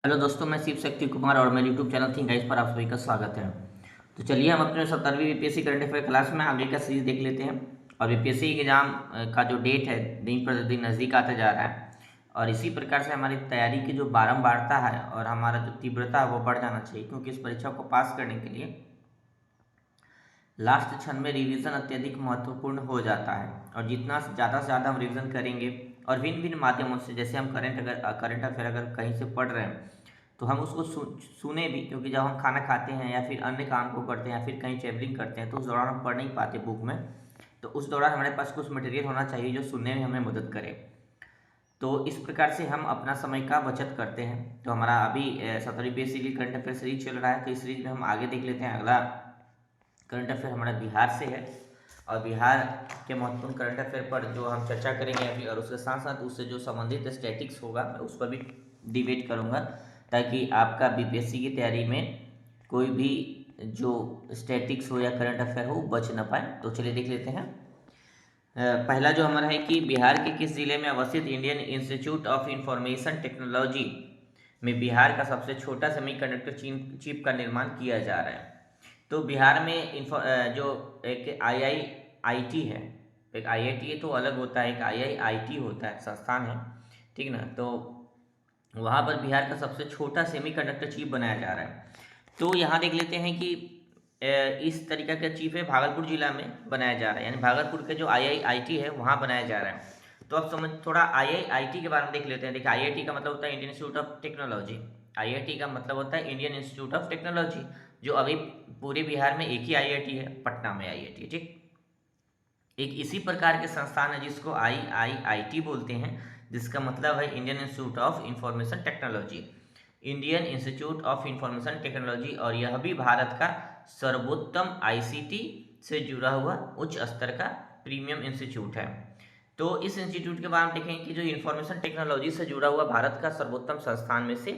Hello दोस्तों, मैं शिव शक्ति कुमार और मेरे यूट्यूब चैनल थिंक गाइस पर आप सभी का स्वागत है। तो चलिए हम अपने 17वीं बीपीएससी करंट अफेयर क्लास में आगे का सीरीज देख लेते हैं। और बीपीएससी एग्जाम का जो डेट है दिन प्रतिदिन नज़दीक आता जा रहा है। और इसी प्रकार से हमारी तैयारी की जो बारंबारता है और हमारा जो तीव्रता है वो बढ़ जाना चाहिए, क्योंकि इस परीक्षा को पास करने के लिए लास्ट क्षण में रिवीजन अत्यधिक महत्वपूर्ण हो जाता है। और जितना ज़्यादा से ज़्यादा हम रिवीजन करेंगे और भिन्न भिन्न माध्यमों से, जैसे हम करंट अफेयर अगर कहीं से पढ़ रहे हैं तो हम उसको सुने भी, क्योंकि जब हम खाना खाते हैं या फिर अन्य काम को करते हैं या फिर कहीं ट्रेवलिंग करते हैं तो उस दौरान हम पढ़ नहीं पाते बुक में। तो उस दौरान हमारे पास कुछ मटेरियल होना चाहिए जो सुनने में हमें मदद करे। तो इस प्रकार से हम अपना समय का बचत करते हैं। तो हमारा अभी 17वीं बीपीएससी की करंट अफेयर सीरीज चल रहा है, तो इस सीरीज में हम आगे देख लेते हैं। अगला करंट अफेयर हमारा बिहार से है और बिहार के महत्वपूर्ण करंट अफेयर पर जो हम चर्चा करेंगे अभी, और उसके साथ साथ उससे जो संबंधित स्टैटिक्स होगा मैं उस पर भी डिबेट करूंगा, ताकि आपका बीपीएससी की तैयारी में कोई भी जो स्टैटिक्स हो या करंट अफेयर हो बच न पाए। तो चलिए देख लेते हैं। पहला जो हमारा है कि बिहार के किस जिले में अवस्थित Indian institute of information technology में बिहार का सबसे छोटा सेमीकंडक्टर चिप का निर्माण किया जा रहा है। तो बिहार में जो एक आईआईआईटी है, एक आईआईटी तो अलग होता है, एक आईआईआईटी होता है, संस्थान है, ठीक ना। तो वहाँ पर बिहार का सबसे छोटा सेमीकंडक्टर चिप बनाया जा रहा है। तो यहाँ देख लेते हैं कि इस तरीका का चिप है भागलपुर जिला में बनाया जा रहा है, यानी भागलपुर के जो आईआईआईटी है वहाँ बनाया जा रहा है। तो अब समझ थोड़ा आईआईआईटी के बारे में देख लेते हैं। देखिए, आईआईटी का मतलब होता है Indian institute of technology. IIT का मतलब होता है इंडियन इंस्टीट्यूट ऑफ टेक्नोलॉजी, जो अभी पूरे बिहार में एक ही आईआईटी है, पटना में आईआईटी है, ठीक। एक इसी प्रकार के संस्थान है जिसको आईआईआईटी बोलते हैं, जिसका मतलब है Indian institute of information technology, Indian institute of information technology. और यह भी भारत का सर्वोत्तम आईसीटी से जुड़ा हुआ उच्च स्तर का प्रीमियम इंस्टीट्यूट है। तो इस इंस्टीट्यूट के बारे में देखें कि जो इंफॉर्मेशन टेक्नोलॉजी से जुड़ा हुआ भारत का सर्वोत्तम संस्थान में से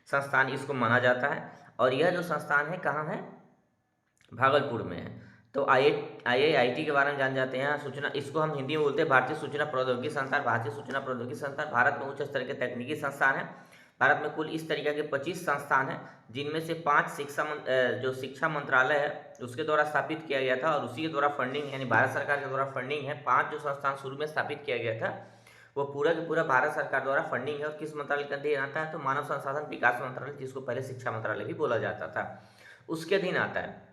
संस्थान इसको माना जाता है। और यह जो संस्थान है कहाँ है? भागलपुर में है। तो आईआईटी के बारे में जान जाते हैं। सूचना, इसको हम हिंदी में बोलते हैं भारतीय सूचना प्रौद्योगिकी संस्थान। भारतीय सूचना प्रौद्योगिकी संस्थान भारत में उच्च स्तर के तकनीकी संस्थान है। भारत में कुल इस तरीके के 25 संस्थान हैं, जिनमें से 5 जो शिक्षा मंत्रालय है उसके द्वारा स्थापित किया गया था, और उसी के द्वारा फंडिंग, यानी भारत सरकार के द्वारा फंडिंग है। 5 जो संस्थान शुरू में स्थापित किया गया था वो पूरा का पूरा भारत सरकार द्वारा फंडिंग है। और किस मंत्रालय के अधीन आता है? तो मानव संसाधन विकास मंत्रालय, जिसको पहले शिक्षा मंत्रालय भी बोला जाता था, उसके अधीन आता है।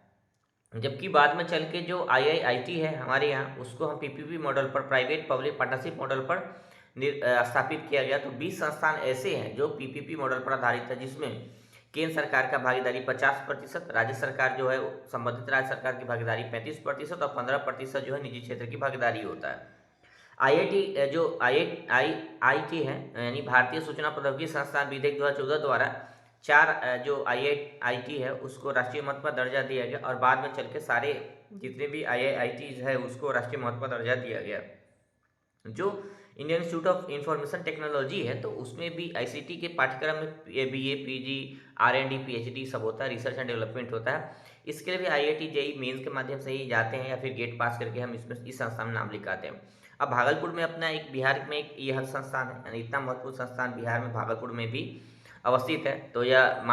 जबकि बाद में चल के जो आईआईआईटी है हमारे यहाँ, उसको हम पीपीपी मॉडल पर, प्राइवेट पब्लिक पार्टनरशिप मॉडल पर स्थापित किया गया। तो 20 संस्थान ऐसे हैं जो पीपीपी मॉडल पर आधारित है, जिसमें केंद्र सरकार का भागीदारी 50%, राज्य सरकार जो है संबंधित राज्य सरकार की भागीदारी 35% और 15% जो है निजी क्षेत्र की भागीदारी होता है। आईआईटी जो आईआईटी है, यानी भारतीय सूचना प्रौद्योगिकी संस्थान विधेयक 2014 द्वारा 4 जो आईआईटी है उसको राष्ट्रीय महत्व का दर्जा दिया गया, और बाद में चल के सारे जितने भी आईआईटीज है उसको राष्ट्रीय महत्व का दर्जा दिया गया। जो Indian institute of information technology है, तो उसमें भी आईसीटी के पाठ्यक्रम में बीए, पीजी, आरएनडी, पीएचडी सब होता है, रिसर्च एंड डेवलपमेंट होता है। इसके लिए भी आईआईटी जेईई मेंस के माध्यम से ही जाते हैं, या फिर गेट पास करके हम इसमें इस संस्थान में नाम लिखाते हैं। अब भागलपुर में अपना एक, बिहार में एक यह संस्थान है, यानी इतना महत्वपूर्ण संस्थान बिहार में भागलपुर में भी अवस्थित है। तो यह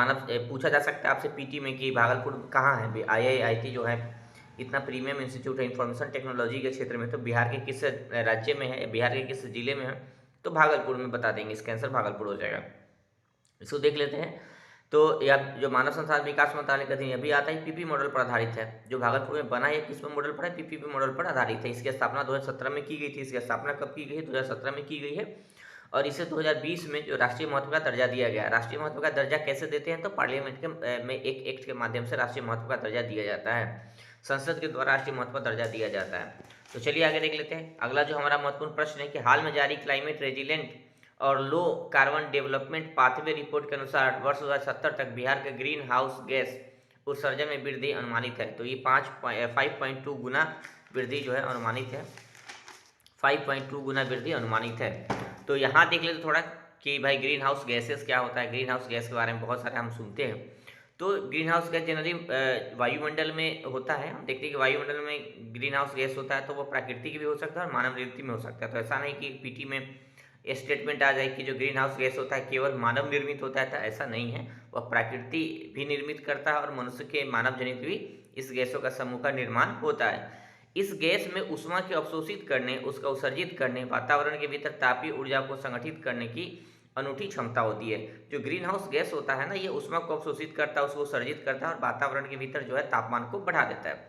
पूछा जा सकता है आपसे पीटी में कि भागलपुर कहाँ है? आईआईआईटी जो है इतना प्रीमियम इंस्टीट्यूट है इंफॉर्मेशन टेक्नोलॉजी के क्षेत्र में, तो बिहार के किस राज्य में है, बिहार के किस जिले में है? तो भागलपुर में बता देंगे, इसका आंसर भागलपुर हो जाएगा। इसको देख लेते हैं। तो यह जो मानव संसाधन विकास मंत्रालय का अधीन भी आता है, पीपी मॉडल पर आधारित है। जो भागलपुर में बना है किस मॉडल पर है? पीपीपी मॉडल पर आधारित है। इसकी स्थापना 2017 में की गई थी। इसकी स्थापना कब की गई है? 2017 में की गई है। और इसे 2020 में जो राष्ट्रीय महत्व का दर्जा दिया गया। राष्ट्रीय महत्व का दर्जा कैसे देते हैं? तो पार्लियामेंट के में एक एक्ट के माध्यम से राष्ट्रीय महत्व का दर्जा दिया जाता है, संसद के द्वारा राष्ट्रीय महत्व का दर्जा दिया जाता है। तो चलिए आगे देख लेते हैं। अगला जो हमारा महत्वपूर्ण प्रश्न है कि हाल में जारी क्लाइमेट रेजिलेंट और low carbon development pathway report के अनुसार वर्ष 2070 तक बिहार के ग्रीन हाउस गैस उत्सर्जन में वृद्धि अनुमानित है। तो ये 5.2 गुना वृद्धि जो है अनुमानित है, 5.2 गुना वृद्धि अनुमानित है। तो यहाँ देख लेते थोड़ा कि भाई ग्रीन हाउस गैसेस क्या होता है। ग्रीन हाउस गैस के बारे में बहुत सारे हम सुनते हैं। तो ग्रीन हाउस गैस जनरली वायुमंडल में होता है। हम देखते हैं कि वायुमंडल में ग्रीन हाउस गैस होता है, तो वो प्राकृतिक भी हो सकता है और मानव निर्मित में हो सकता है। तो ऐसा नहीं कि पीटी में स्टेटमेंट आ जाए कि जो ग्रीन हाउस गैस होता है केवल मानव निर्मित होता है, तो ऐसा नहीं है, वह प्रकृति भी निर्मित करता है और मनुष्य के मानव जनित भी इस गैसों का समूह का निर्माण होता है। इस गैस में ऊष्मा को अवशोषित करने, उसका उत्सर्जित करने, वातावरण के भीतर तापीय ऊर्जा को संगठित करने की अनूठी क्षमता होती है। जो ग्रीन हाउस गैस होता है ना, ये ऊष्मा को अवशोषित करता है, उसको उत्सर्जित करता है और वातावरण के भीतर जो है तापमान को बढ़ा देता है।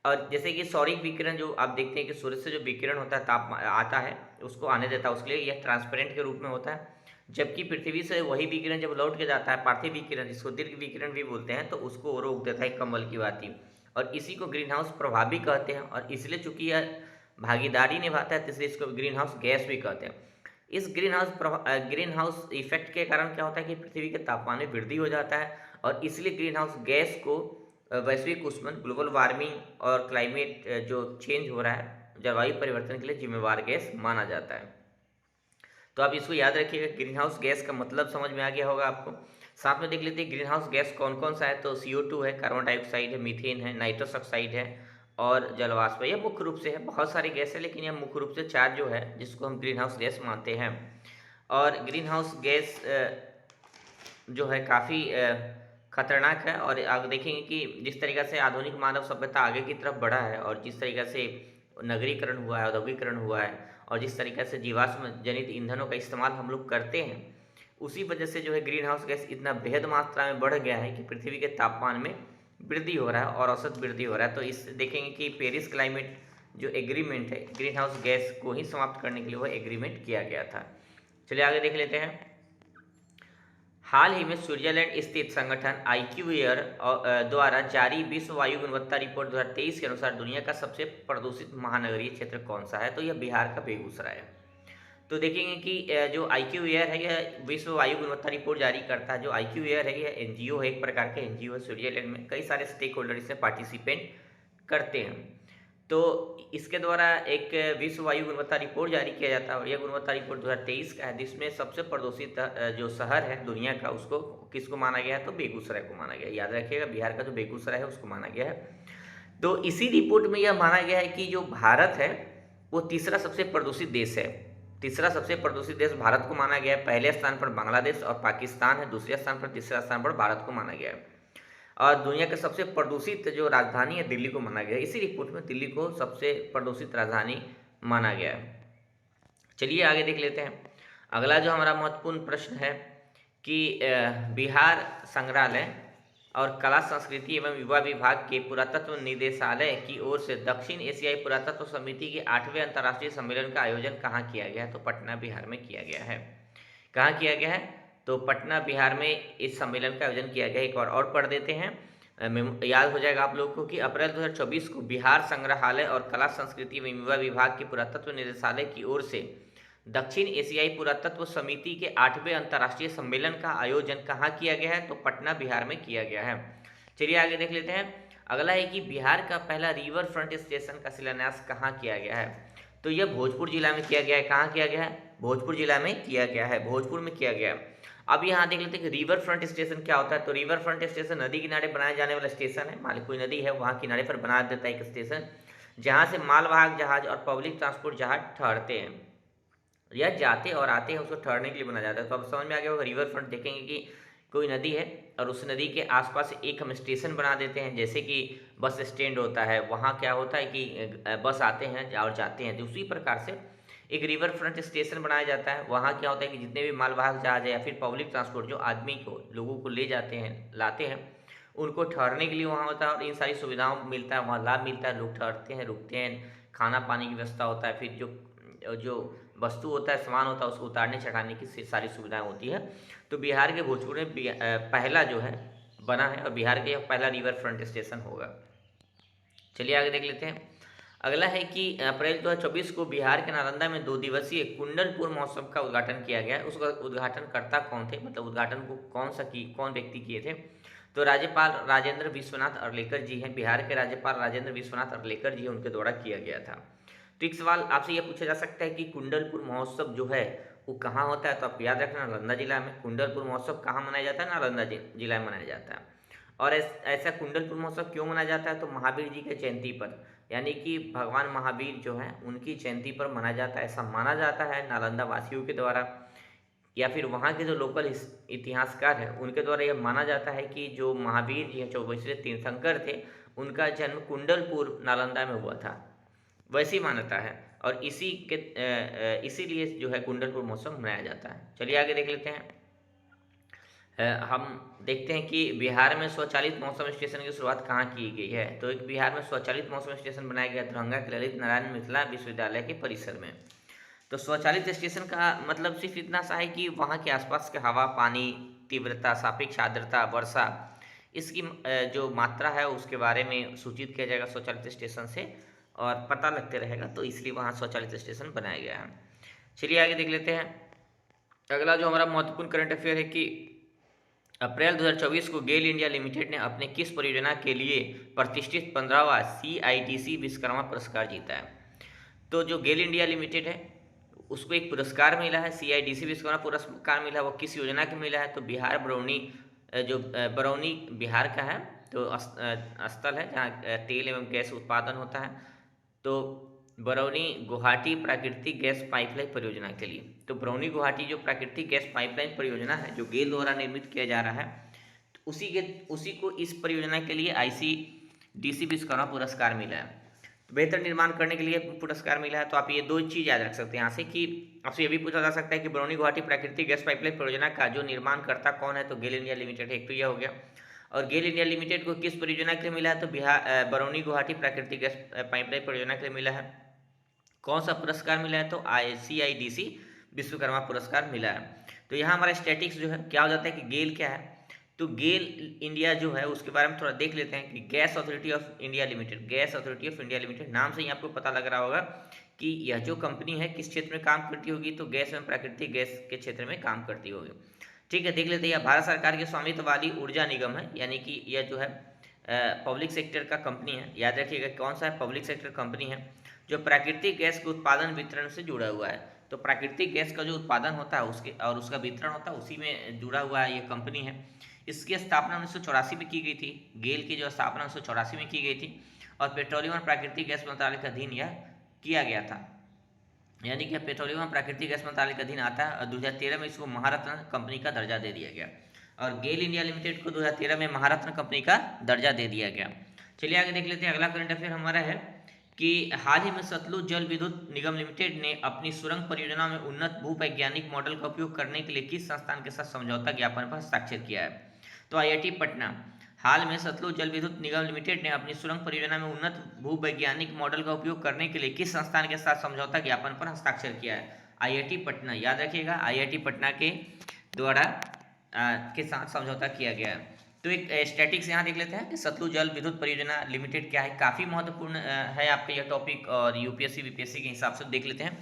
और जैसे कि सौरिक विकिरण जो आप देखते हैं कि सूर्य से जो विकिरण होता है, तापमान आता है, उसको आने देता है, उसके लिए यह ट्रांसपेरेंट के रूप में होता है। जबकि पृथ्वी से वही विकिरण जब लौट के जाता है, पार्थिव विकिरण जिसको दीर्घ विकिरण भी बोलते हैं, तो उसको रोक देता है कमल की भांति। और इसी को ग्रीन हाउस प्रभाव भी कहते हैं, और इसलिए चूंकि यह भागीदारी निभाता है, तो इसलिए इसको ग्रीन हाउस गैस भी कहते हैं। इस ग्रीन हाउस इफेक्ट के कारण क्या होता है कि पृथ्वी के तापमान में वृद्धि हो जाता है, और इसलिए ग्रीन हाउस गैस को वैश्विक उष्मन, ग्लोबल वार्मिंग और क्लाइमेट जो चेंज हो रहा है, जलवायु परिवर्तन के लिए जिम्मेवार गैस माना जाता है। तो आप इसको याद रखिएगा, ग्रीन हाउस गैस का मतलब समझ में आ गया होगा आपको। साथ में देख लेते हैं ग्रीन हाउस गैस कौन कौन सा है। तो CO2 है, कार्बन डाइऑक्साइड है, मीथेन है, नाइट्रस ऑक्साइड है और जलवाष्प है। यह मुख्य रूप से है, बहुत सारी गैस है, लेकिन यह मुख्य रूप से चार जो है जिसको हम ग्रीन हाउस गैस मानते हैं। और ग्रीन हाउस गैस जो है काफ़ी खतरनाक है। और आप देखेंगे कि जिस तरीक़ा से आधुनिक मानव सभ्यता आगे की तरफ बढ़ा है, और जिस तरीक़ा से नगरीकरण हुआ है, औद्योगिकरण हुआ है, और जिस तरीक़ा से जीवाश्म जनित ईंधनों का इस्तेमाल हम लोग करते हैं, उसी वजह से जो है ग्रीन हाउस गैस इतना बेहद मात्रा में बढ़ गया है कि पृथ्वी के तापमान में वृद्धि हो रहा है और औसत वृद्धि हो रहा है। तो इस देखेंगे कि पेरिस क्लाइमेट जो एग्रीमेंट है, ग्रीन हाउस गैस को ही समाप्त करने के लिए वह एग्रीमेंट किया गया था। चलिए आगे देख लेते हैं। हाल ही में स्विट्जरलैंड स्थित संगठन IQAir द्वारा जारी विश्व वायु गुणवत्ता रिपोर्ट 2023 के अनुसार दुनिया का सबसे प्रदूषित महानगरीय क्षेत्र कौन सा है, तो यह बिहार का बेगूसराय है। तो देखेंगे कि जो IQAir है यह विश्व वायु गुणवत्ता रिपोर्ट जारी करता है। जो IQAir है यह NGO है, एक प्रकार के NGO है। स्विट्जरलैंड में कई सारे स्टेक होल्डर इसमें पार्टिसिपेट करते हैं। तो इसके द्वारा एक विश्व वायु गुणवत्ता रिपोर्ट जारी किया जाता है, और यह गुणवत्ता रिपोर्ट 2023 का है, जिसमें सबसे प्रदूषित जो शहर है दुनिया का, उसको किसको माना गया है, तो बेगूसराय को माना गया है। याद रखिएगा, बिहार का जो बेगूसराय है उसको माना गया है। तो इसी रिपोर्ट में यह माना गया है कि जो भारत है वो तीसरा सबसे प्रदूषित देश है। तीसरा सबसे प्रदूषित देश भारत को माना गया है। पहले स्थान पर बांग्लादेश और पाकिस्तान है, दूसरे स्थान पर, तीसरा स्थान पर भारत को माना गया है। और दुनिया का सबसे प्रदूषित जो राजधानी है दिल्ली को माना गया है। इसी रिपोर्ट में दिल्ली को सबसे प्रदूषित राजधानी माना गया है। चलिए आगे देख लेते हैं। अगला जो हमारा महत्वपूर्ण प्रश्न है कि बिहार संग्रहालय और कला संस्कृति एवं युवा विभाग के पुरातत्व निदेशालय की ओर से दक्षिण एशियाई पुरातत्व समिति के 8वें अंतर्राष्ट्रीय सम्मेलन का आयोजन कहाँ किया गया है, तो पटना बिहार में किया गया है। कहाँ किया गया है, तो पटना बिहार में इस सम्मेलन का आयोजन किया गया। एक बार और पढ़ देते हैं, याद हो जाएगा आप लोगों को कि अप्रैल 2024 को बिहार संग्रहालय और कला संस्कृति एवं युवा विभाग के पुरातत्व निदेशालय की ओर से दक्षिण एशियाई पुरातत्व समिति के 8वें अंतर्राष्ट्रीय सम्मेलन का आयोजन कहाँ किया गया है, तो पटना बिहार में किया गया है। चलिए आगे देख लेते हैं। अगला है कि बिहार का पहला रिवर फ्रंट स्टेशन का शिलान्यास कहाँ किया गया है, तो यह भोजपुर जिला में किया गया है। कहाँ किया गया है, भोजपुर जिला में किया गया है, भोजपुर में किया गया है। अब यहाँ देख लेते हैं कि रिवर फ्रंट स्टेशन क्या होता है। तो रिवर फ्रंट स्टेशन नदी किनारे बनाए जाने वाला स्टेशन है। मान ली कोई नदी है, वहाँ किनारे पर बना देता है एक स्टेशन, जहाँ से मालवाहक जहाज और पब्लिक ट्रांसपोर्ट जहाज ठहरते हैं या जाते और आते हैं, उसको ठहरने के लिए बनाया जाता है। तो अब समझ में आ गया होगा। रिवर फ्रंट देखेंगे कि कोई नदी है और उस नदी के आसपास एक हम स्टेशन बना देते हैं, जैसे कि बस स्टैंड होता है, वहाँ क्या होता है कि बस आते हैं और जाते हैं। तो उसी प्रकार से एक रिवर फ्रंट स्टेशन बनाया जाता है। वहाँ क्या होता है कि जितने भी मालवाहक जहाज है या फिर पब्लिक ट्रांसपोर्ट जो आदमी को, लोगों को ले जाते हैं, लाते हैं, उनको ठहरने के लिए वहाँ होता है और इन सारी सुविधाओं मिलता है, वहाँ लाभ मिलता है। लोग ठहरते हैं, रुकते हैं, खाना पानी की व्यवस्था होता है, फिर जो वस्तु होता है, सामान होता है, उसको उतारने चढ़ाने की सारी सुविधाएं होती है। तो बिहार के भोजपुर में पहला जो है बना है, और बिहार का यह पहला रिवर फ्रंट स्टेशन होगा। चलिए आगे देख लेते हैं। अगला है कि अप्रैल 2024 को बिहार के नालंदा में 2 दिवसीय कुंडलपुर महोत्सव का उद्घाटन किया गया है। उसका उद्घाटनकर्ता कौन थे, मतलब उद्घाटन को कौन व्यक्ति किए थे, तो राज्यपाल राजेंद्र विश्वनाथ अर्लेकर जी हैं। बिहार के राज्यपाल राजेंद्र विश्वनाथ अर्लेकर जी उनके द्वारा किया गया था। तो एक सवाल आपसे यह पूछा जा सकता है कि कुंडलपुर महोत्सव जो है वो कहाँ होता है, तो आप याद रखना नालंदा जिला में। कुंडलपुर महोत्सव कहाँ मनाया जाता है, नालंदा जिला में मनाया जाता है। और ऐसा कुंडलपुर महोत्सव क्यों मनाया जाता है, तो महावीर जी के जयंती पर, यानी कि भगवान महावीर जो हैं उनकी जयंती पर मनाया जाता है, ऐसा माना जाता है नालंदा वासियों के द्वारा, या फिर वहाँ के जो लोकल इतिहासकार हैं उनके द्वारा यह माना जाता है कि जो महावीर जी हैं 24वें तीर्थंकर थे, उनका जन्म कुंडलपुर नालंदा में हुआ था, वैसी मान्यता है। और इसीलिए जो है कुंडलपुर महोत्सव मनाया जाता है। चलिए आगे देख लेते हैं। हम देखते हैं कि बिहार में स्वचालित मौसम स्टेशन की शुरुआत कहाँ की गई है। तो एक बिहार में स्वचालित मौसम स्टेशन बनाया गया दरभंगा के ललित नारायण मिथिला विश्वविद्यालय के परिसर में। तो स्वचालित स्टेशन का मतलब सिर्फ इतना सा है कि वहाँ के आसपास के हवा, पानी, तीव्रता, सापेक्ष आर्द्रता, वर्षा, इसकी जो मात्रा है उसके बारे में सूचित किया जाएगा स्वचालित स्टेशन से, और पता लगते रहेगा, तो इसलिए वहाँ स्वचालित स्टेशन बनाया गया है। चलिए आगे देख लेते हैं। अगला जो हमारा महत्वपूर्ण करंट अफेयर है कि अप्रैल 2024 को गेल इंडिया लिमिटेड ने अपने किस परियोजना के लिए प्रतिष्ठित 15वां CITC विश्वकर्मा पुरस्कार जीता है। तो जो गेल इंडिया लिमिटेड है उसको एक पुरस्कार मिला है, CITC विश्वकर्मा पुरस्कार मिला है। वो किस योजना के मिला है? तो बिहार बरौनी, जो बरौनी बिहार का है, तो स्थल है जहाँ तेल एवं गैस उत्पादन होता है। तो बरौनी गुवाहाटी प्राकृतिक गैस पाइपलाइन परियोजना के लिए, तो बरौनी गुवाहाटी जो प्राकृतिक गैस पाइपलाइन परियोजना है जो गेल द्वारा निर्मित किया जा रहा है, तो उसी को इस परियोजना के लिए ICDC विश्वकर्मा पुरस्कार मिला है। तो बेहतर निर्माण करने के लिए पुरस्कार मिला है। तो आप ये दो चीज़ याद रख सकते हैं यहाँ से कि आपसे ये भी पूछा जा सकता है कि बरौनी गुवाहाटी प्राकृतिक गैस पाइपलाइन परियोजना का जो निर्माणकर्ता कौन है। तो गेल इंडिया लिमिटेड है, एक तो यह हो गया। और गेल इंडिया लिमिटेड को किस परियोजना के लिए मिला है? तो बिहार बरौनी गुवाहाटी प्राकृतिक गैस पाइपलाइन परियोजना के लिए मिला है। कौन सा पुरस्कार मिला है? तो CIDC विश्वकर्मा पुरस्कार मिला है। तो यहाँ हमारा स्टैटिक्स जो है क्या हो जाता है कि गेल क्या है। तो गेल इंडिया जो है उसके बारे में थोड़ा देख लेते हैं कि gas authority of India limited, gas authority of India limited नाम से ही आपको पता लग रहा होगा कि यह जो कंपनी है किस क्षेत्र में काम करती होगी। तो गैस एवं प्राकृतिक गैस के क्षेत्र में काम करती होगी। ठीक है, देख लेते हैं। यह भारत सरकार के स्वामित्व वाली ऊर्जा निगम है, यानी कि यह जो है पब्लिक सेक्टर का कंपनी है। याद रखिएगा कौन सा है, पब्लिक सेक्टर कंपनी है जो प्राकृतिक गैस के उत्पादन वितरण से जुड़ा हुआ है। तो प्राकृतिक गैस का जो उत्पादन होता है उसके और उसका वितरण होता है उसी में जुड़ा हुआ है ये कंपनी है। इसकी स्थापना 1984 में की गई थी। गेल की जो स्थापना 1984 में की गई थी और पेट्रोलियम और प्राकृतिक गैस मंत्रालय के अधीन यह किया गया था, यानी कि पेट्रोलियम और प्राकृतिक गैस मंत्रालय के अधीन आता है। और 2013 में इसको महारत्न कंपनी का दर्जा दे दिया गया और गेल इंडिया लिमिटेड को 2013 में महारत्न कंपनी का दर्जा दे दिया गया। चलिए आगे देख लेते हैं। अगला करंट अफेयर हमारा है कि हाल ही में सतलुज जल विद्युत निगम लिमिटेड ने अपनी सुरंग परियोजना में उन्नत भूवैज्ञानिक मॉडल का उपयोग करने के लिए किस संस्थान के साथ समझौता ज्ञापन पर हस्ताक्षर किया है। तो IIT पटना। हाल में सतलुज जल विद्युत निगम लिमिटेड ने अपनी सुरंग परियोजना में उन्नत भूवैज्ञानिक मॉडल का उपयोग करने के लिए किस संस्थान के साथ समझौता ज्ञापन पर हस्ताक्षर किया है। IIT पटना, याद रखिएगा IIT पटना के द्वारा के साथ समझौता किया गया है। तो एक स्टैटिक्स यहाँ देख लेते हैं कि सतलुज जल विद्युत परियोजना लिमिटेड क्या है। काफ़ी महत्वपूर्ण है आपका यह टॉपिक और UPSC BPSC के हिसाब से देख लेते हैं।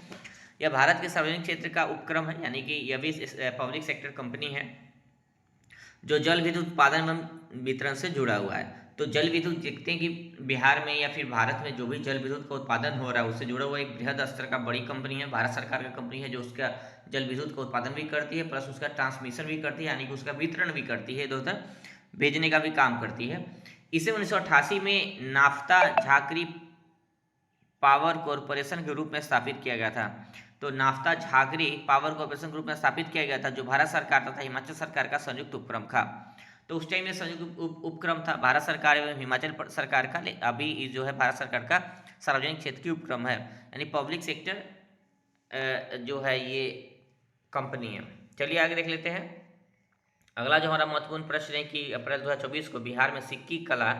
यह भारत के सार्वजनिक क्षेत्र का उपक्रम है, यानी कि यह भी पब्लिक सेक्टर कंपनी है जो जल विद्युत उत्पादन एवं वितरण से जुड़ा हुआ है। तो जल विद्युत देखते हैं कि बिहार में या फिर भारत में जो भी जल विद्युत का उत्पादन हो रहा है उससे जुड़ा हुआ एक बृहद स्तर का बड़ी कंपनी है, भारत सरकार का कंपनी है जो उसका जल विद्युत का उत्पादन भी करती है प्लस उसका ट्रांसमिशन भी करती है, यानी कि उसका वितरण भी करती है, इधर उधर भेजने का भी काम करती है। इसे 1988 में नाफ्ता झाकरी पावर कॉरपोरेशन के रूप में स्थापित किया गया था। तो नाफ्ता झाकरी पावर कॉरपोरेशन के रूप में स्थापित किया गया था जो भारत सरकार तथा हिमाचल सरकार का संयुक्त उपक्रम था। तो उस टाइम में संयुक्त उपक्रम था भारत सरकार एवं हिमाचल सरकार का। अभी जो है भारत सरकार का सार्वजनिक क्षेत्र की उपक्रम है, यानी पब्लिक सेक्टर जो है ये कंपनी है। चलिए आगे देख लेते हैं। अगला जो हमारा महत्वपूर्ण प्रश्न है कि अप्रैल 2024 को बिहार में सिक्की कला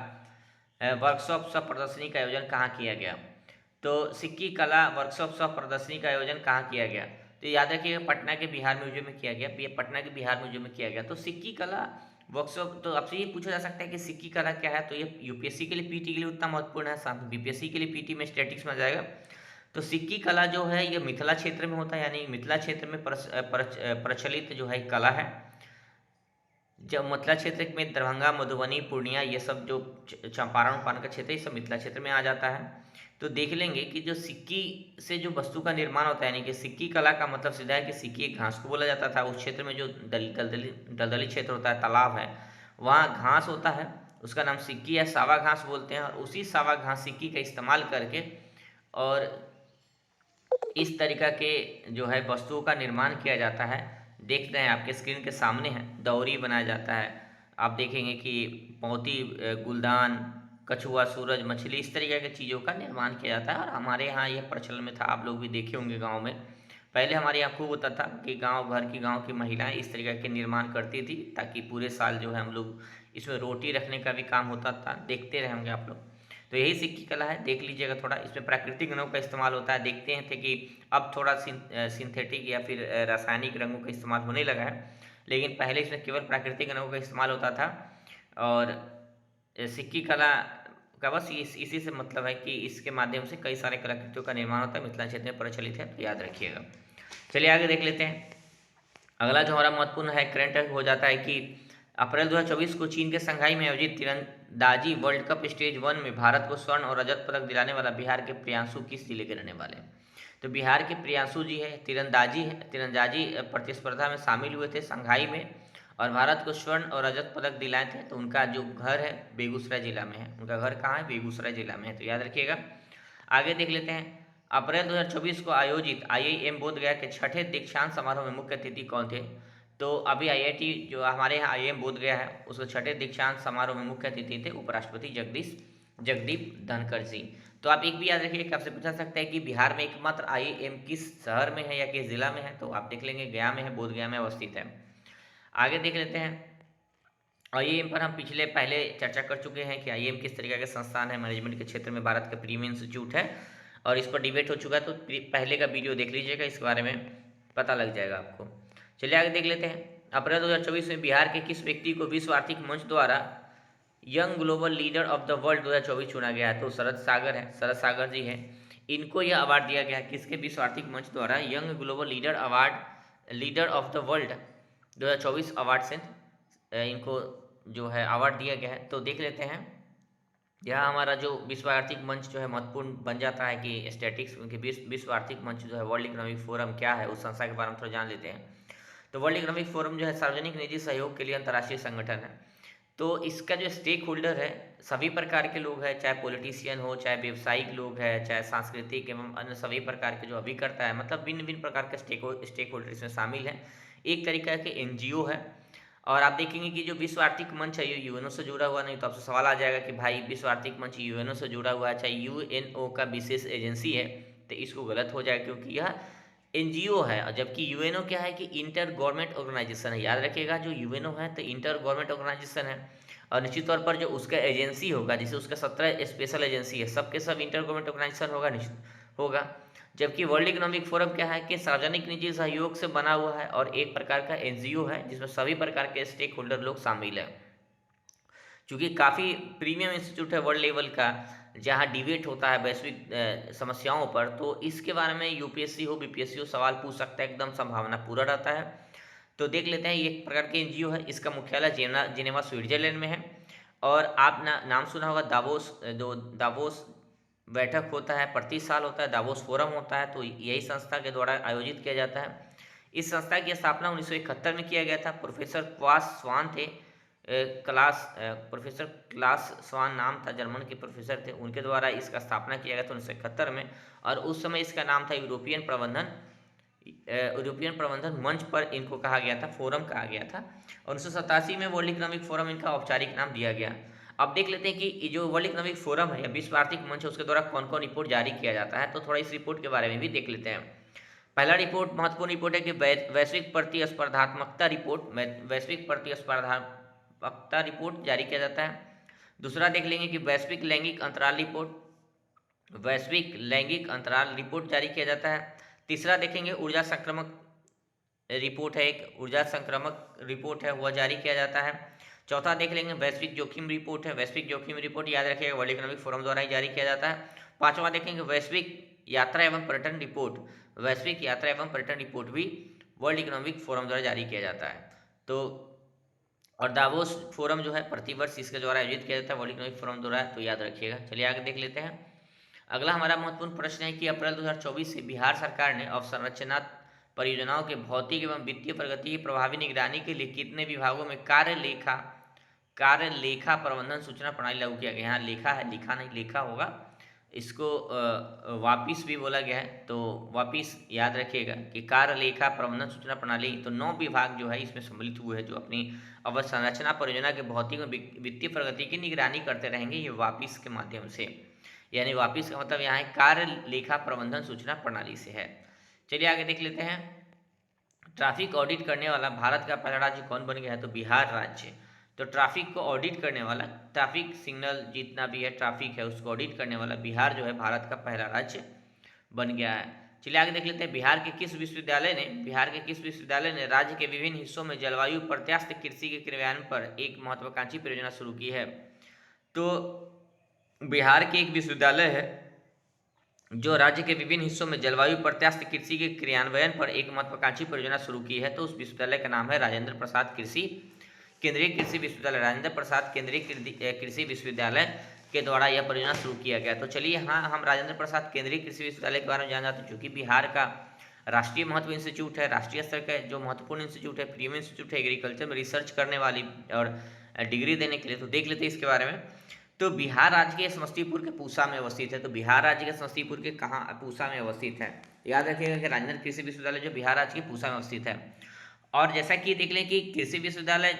वर्कशॉप सह प्रदर्शनी का आयोजन कहाँ किया गया। तो सिक्की कला वर्कशॉप सह प्रदर्शनी का आयोजन कहाँ किया गया। तो याद रखिएगा पटना के बिहार म्यूजियम में किया गया। ये पटना के बिहार म्यूजियम में किया गया। तो सिक्की कला वर्कशॉप, तो आपसे ये पूछा जा सकता है कि सिक्की कला क्या है। तो ये UPSC के लिए PT के लिए उतना महत्वपूर्ण है, साथ में BPSC के लिए PT में स्टैटिक्स में आ जाएगा। तो सिक्की कला जो है ये मिथिला क्षेत्र में होता है, यानी मिथिला क्षेत्र में प्रचलित जो है कला है। जब मिथिला क्षेत्र में दरभंगा, मधुबनी, पूर्णिया ये सब जो चंपारण का क्षेत्र है ये सब मिथिला क्षेत्र में आ जाता है। तो देख लेंगे कि जो सिक्की से जो वस्तु का निर्माण होता है, यानी कि सिक्की कला का मतलब सीधा है कि सिक्की एक घास को बोला जाता था। उस क्षेत्र में जो दलदली क्षेत्र होता है, तालाब है, वहाँ घास होता है उसका नाम सिक्की या सावा घास बोलते हैं, और उसी सावा घास सिक्की का इस्तेमाल करके और इस तरीक़ा के जो है वस्तुओं का निर्माण किया जाता है। देख रहे हैं आपके स्क्रीन के सामने है, दौरी बनाया जाता है। आप देखेंगे कि मोती, गुलदान, कछुआ, सूरज, मछली, इस तरीके की चीज़ों का निर्माण किया जाता है। और हमारे यहाँ यह प्रचलन में था, आप लोग भी देखे होंगे गाँव में। पहले हमारे यहाँ खूब होता था कि गाँव की महिलाएं इस तरीके के निर्माण करती थी, ताकि पूरे साल जो है हम लोग इसमें रोटी रखने का भी काम होता था। देखते रहे होंगे आप लोग। तो यही सिक्की कला है, देख लीजिएगा थोड़ा। इसमें प्राकृतिक रंगों का इस्तेमाल होता है। देखते हैं थे कि अब थोड़ा सिंथेटिक या फिर रासायनिक रंगों का इस्तेमाल होने लगा है, लेकिन पहले इसमें केवल प्राकृतिक रंगों का इस्तेमाल होता था। और सिक्की कला का बस इसी से मतलब है कि इसके माध्यम से कई सारे कलाकृतियों का निर्माण होता है, मिथिला क्षेत्र में प्रचलित है, तो याद रखिएगा। चलिए आगे देख लेते हैं। अगला जो हमारा महत्वपूर्ण है करंट हो जाता है कि अप्रैल 2024 को चीन के संघाई में आयोजित तीरंदाजी वर्ल्ड कप स्टेज 1 में भारत को स्वर्ण और रजत पदक दिलाने वाला बिहार के प्रियांशु किस जिले के रहने वाले हैं? तो बिहार के प्रियांशु जी है, तीरंदाजी प्रतिस्पर्धा में शामिल हुए थे संघाई में, और भारत को स्वर्ण और रजत पदक दिलाए थे। तो उनका जो घर है बेगूसराय जिला में है। उनका घर कहाँ है? बेगूसराय जिला में है, तो याद रखिएगा। आगे देख लेते हैं। अप्रैल 2024 को आयोजित IIM बोधगया के छठे दीक्षांत समारोह में मुख्य अतिथि कौन थे? तो अभी IIT जो हमारे यहाँ IIM बोधगया है, उसके छठे दीक्षांत समारोह में मुख्य अतिथि थे उपराष्ट्रपति जगदीप धनखड़ जी। तो आप एक भी याद रखिए कि आपसे पूछा सकता है कि बिहार में एकमात्र IIM किस शहर में है या किस जिला में है? तो आप देख लेंगे गया में है, बोधगया में अवस्थित है। आगे देख लेते हैं। IIM पर हम पहले चर्चा कर चुके हैं कि IIM किस तरीके का संस्थान है। मैनेजमेंट के क्षेत्र में भारत का प्रीमियम इंस्टीट्यूट है, और इस पर डिबेट हो चुका है। तो पहले का वीडियो देख लीजिएगा, इसके बारे में पता लग जाएगा आपको। चलिए आगे देख लेते हैं। अप्रैल 2024 में बिहार के किस व्यक्ति को विश्व आर्थिक मंच द्वारा young global leader of the world 2024 चुना गया है? तो शरद सागर जी हैं। इनको यह अवार्ड दिया गया है किसके? विश्व आर्थिक मंच द्वारा young global leader of the world 2024 award से इनको जो है अवार्ड दिया गया है। तो देख लेते हैं। यह हमारा जो विश्व आर्थिक मंच जो है महत्वपूर्ण बन जाता है कि स्टैटिक्स उनके विश्व आर्थिक मंच जो है, वर्ल्ड इकोनॉमिक फोरम क्या है, उस संस्था के बारे में थोड़ा जान लेते हैं। तो वर्ल्ड इकोनॉमिक फोरम जो है सार्वजनिक निजी सहयोग के लिए अंतर्राष्ट्रीय संगठन है। तो इसका जो स्टेक होल्डर है सभी प्रकार के लोग हैं, चाहे पॉलिटिशियन हो, चाहे व्यवसायिक लोग हैं, चाहे सांस्कृतिक एवं अन्य सभी प्रकार के जो अभिकर्ता है, मतलब भिन्न भिन्न प्रकार के स्टेक होल्डर इसमें शामिल हैं। एक तरीका के NGO है। और आप देखेंगे कि जो विश्व आर्थिक मंच है ये यूएनओ से जुड़ा हुआ नहीं। तो आपसे सवाल आ जाएगा कि भाई विश्व आर्थिक मंच यूएनओ से जुड़ा हुआ है, चाहे यूएनओ का विशेष एजेंसी है, तो इसको गलत हो जाएगा क्योंकि यह NGO है। और जबकि यूएनओ क्या है कि इंटर गवर्नमेंट ऑर्गेनाइजेशन है। याद रखिएगा, जो यूएनओ है तो इंटर गवर्नमेंट ऑर्गेनाइजेशन है, और निश्चित तौर पर जो उसका एजेंसी होगा, जैसे उसका 17 स्पेशल एजेंसी है, सबके सब इंटर गवर्नमेंट ऑर्गेनाइजेशन होगा, निश्चित होगा। जबकि वर्ल्ड इकोनॉमिक फोरम क्या है कि सार्वजनिक निजी सहयोग से बना हुआ है और एक प्रकार का NGO है जिसमें सभी प्रकार के स्टेक होल्डर लोग शामिल हैं। चूँकि काफ़ी प्रीमियम इंस्टीट्यूट है वर्ल्ड लेवल का, जहाँ डिबेट होता है वैश्विक समस्याओं पर, तो इसके बारे में UPSC हो BPSC हो सवाल पूछ सकता है, एकदम संभावना पूरा रहता है। तो देख लेते हैं। ये एक प्रकार के NGO है, इसका मुख्यालय जिनेवा स्विट्जरलैंड में है। और आप नाम सुना होगा दावोस बैठक होता है, प्रति साल होता है, दावोस फोरम होता है, तो यही संस्था के द्वारा आयोजित किया जाता है। इस संस्था की स्थापना 1971 में किया गया था। प्रोफेसर क्लास स्वान थे, प्रोफेसर क्लास स्वान नाम था, जर्मन के प्रोफेसर थे, उनके द्वारा इसका स्थापना किया गया था 1971 में। और उस समय इसका नाम था यूरोपियन प्रबंधन मंच पर इनको कहा गया था, फोरम कहा गया था। 1987 में वर्ल्ड इकोनॉमिक फोरम इनका औपचारिक नाम दिया गया। अब देख लेते हैं कि जो वर्ल्ड इकोनॉमिक फोरम है या विश्व आर्थिक मंच है, उसके द्वारा कौन कौन रिपोर्ट जारी किया जाता है। तो थोड़ा इस रिपोर्ट के बारे में भी देख लेते हैं। पहला रिपोर्ट महत्वपूर्ण रिपोर्ट है कि वैश्विक प्रतिस्पर्धात्मकता रिपोर्ट जारी किया जाता है। दूसरा देख लेंगे कि वैश्विक लैंगिक अंतराल रिपोर्ट जारी किया जाता है। तीसरा देखेंगे ऊर्जा संक्रमक रिपोर्ट है, एक ऊर्जा संक्रामक रिपोर्ट है, वह जारी किया जाता है। चौथा देख लेंगे वैश्विक जोखिम रिपोर्ट है। वैश्विक जोखिम रिपोर्ट याद रखिएगा वर्ल्ड इकोनॉमिक फोरम द्वारा ही जारी किया जाता है। पांचवा देखेंगे वैश्विक यात्रा एवं पर्यटन रिपोर्ट भी वर्ल्ड इकोनॉमिक फोरम द्वारा जारी किया जाता है। तो और दावोस फोरम जो है प्रतिवर्ष इसके द्वारा आयोजित किया जाता है वर्ल्ड इकोनॉमिक फोरम द्वारा, तो याद रखिएगा। चलिए आगे देख लेते हैं। अगला हमारा महत्वपूर्ण प्रश्न है कि अप्रैल 2024 से बिहार सरकार ने अवसंरचना परियोजनाओं के भौतिक एवं वित्तीय प्रगति की प्रभावी निगरानी के लिए कितने विभागों में कार्य लेखा प्रबंधन सूचना प्रणाली लागू किया गया। यहाँ लेखा है, लिखा नहीं, लेखा होगा। इसको वापिस भी बोला गया है, तो वापिस याद रखिएगा कि कार्य लेखा प्रबंधन सूचना प्रणाली। तो 9 विभाग जो है इसमें सम्मिलित हुए हैं, जो अपनी अवसंरचना परियोजना के भौतिक और वित्तीय प्रगति की निगरानी करते रहेंगे ये वापिस के माध्यम से। यानी वापिस का मतलब यहाँ कार्य लेखा प्रबंधन सूचना प्रणाली से है। चलिए आगे देख लेते हैं। ट्रैफिक ऑडिट करने वाला भारत का पहला राज्य कौन बन गया है? तो बिहार राज्य। तो ट्रैफिक को ऑडिट करने वाला, ट्रैफिक सिग्नल जितना भी है ट्रैफिक है उसको ऑडिट करने वाला बिहार जो है भारत का पहला राज्य बन गया है। चलिए आगे देख लेते हैं। बिहार के किस विश्वविद्यालय ने राज्य के विभिन्न हिस्सों में जलवायु प्रत्यास्थ कृषि के क्रियान्वयन पर एक महत्वाकांक्षी परियोजना शुरू की है? तो बिहार के एक विश्वविद्यालय है जो राज्य के विभिन्न हिस्सों में जलवायु प्रत्यास्थ कृषि के क्रियान्वयन पर एक महत्वाकांक्षी परियोजना शुरू की है। तो उस विश्वविद्यालय का नाम है राजेंद्र प्रसाद केंद्रीय कृषि विश्वविद्यालय। राजेंद्र प्रसाद केंद्रीय कृषि विश्वविद्यालय के द्वारा यह परियोजना शुरू किया गया। तो चलिए हाँ, हम राजेंद्र प्रसाद केंद्रीय कृषि विश्वविद्यालय के बारे में जान जाते हैं, जो कि बिहार का राष्ट्रीय महत्व इंस्टीट्यूट है, राष्ट्रीय स्तर का जो महत्वपूर्ण इंस्टीट्यूट है, प्रीमियम इंस्टीट्यूट है एग्रीकल्चर में रिसर्च करने वाली और डिग्री देने के लिए। तो देख लेते हैं इसके बारे में। तो बिहार राज्य के समस्तीपुर के पूसा में अवस्थित है। तो बिहार राज्य के समस्तीपुर के कहाँ? पूसा में अवस्थित है। याद रखिएगा कि राजेंद्र कृषि विश्वविद्यालय जो बिहार राज्य के पूसा में अवस्थित है। और जैसा कि देख लें कि कृषि विश्वविद्यालय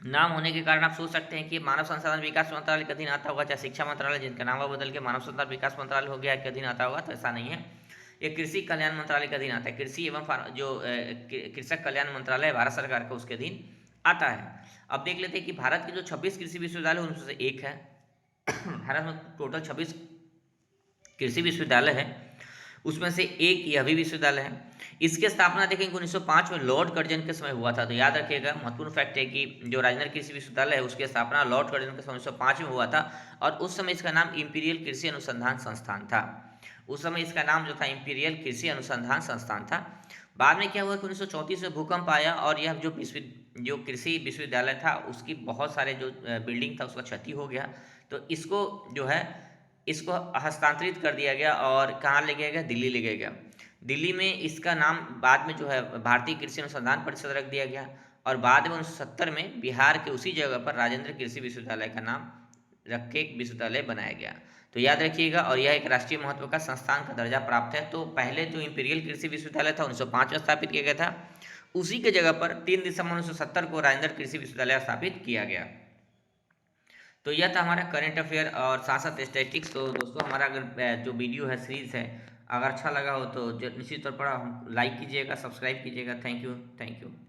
नाम होने के कारण आप सोच सकते हैं कि मानव संसाधन विकास मंत्रालय के अधीन आता होगा, चाहे शिक्षा मंत्रालय जिनका नाम बदल के मानव संसाधन विकास मंत्रालय हो गया के अधीन आता होगा। तो ऐसा नहीं है, ये कृषि कल्याण मंत्रालय के अधीन आता है। कृषि एवं जो कृषक कल्याण मंत्रालय है भारत सरकार का, उसके अधीन आता है। अब देख लेते हैं कि भारत के जो 26 कृषि विश्वविद्यालय उनमें से एक है। भारत में टोटल 26 कृषि विश्वविद्यालय है, उसमें से एक यह भी विश्वविद्यालय है। इसकी स्थापना देखेंगे 1905 में लॉर्ड कर्जन के समय हुआ था। तो याद रखिएगा, महत्वपूर्ण फैक्ट है कि जो राजेंद्र कृषि विश्वविद्यालय है उसकी स्थापना लॉर्ड कर्जन के समय 1905 में हुआ था। और उस समय इसका नाम इंपीरियल कृषि अनुसंधान संस्थान था। उस समय इसका नाम जो था इंपीरियल कृषि अनुसंधान संस्थान था। बाद में क्या हुआ कि 1934 में भूकंप आया और यह जो कृषि विश्वविद्यालय था उसकी बहुत सारे जो बिल्डिंग था उसका क्षति हो गया। तो इसको जो है इसको हस्तांतरित कर दिया गया और कहाँ ले गया गया? दिल्ली ले गया गया। दिल्ली में इसका नाम बाद में जो है भारतीय कृषि अनुसंधान परिषद रख दिया गया। और बाद में 1970 में बिहार के उसी जगह पर राजेंद्र कृषि विश्वविद्यालय का नाम रख के एक विश्वविद्यालय बनाया गया। तो याद रखिएगा, और यह एक राष्ट्रीय महत्व का संस्थान का दर्जा प्राप्त है। तो पहले जो इंपीरियल कृषि विश्वविद्यालय था 1905 में स्थापित किया गया था, उसी के जगह पर 3 दिसंबर 1970 को राजेंद्र कृषि विश्वविद्यालय स्थापित किया गया। तो यह था हमारा करंट अफेयर और साथ साथ स्टैटिस्टिक्स। तो दोस्तों हमारा अगर जो वीडियो है सीरीज़ है अगर अच्छा लगा हो तो निश्चित तौर पर लाइक कीजिएगा, सब्सक्राइब कीजिएगा। Thank you.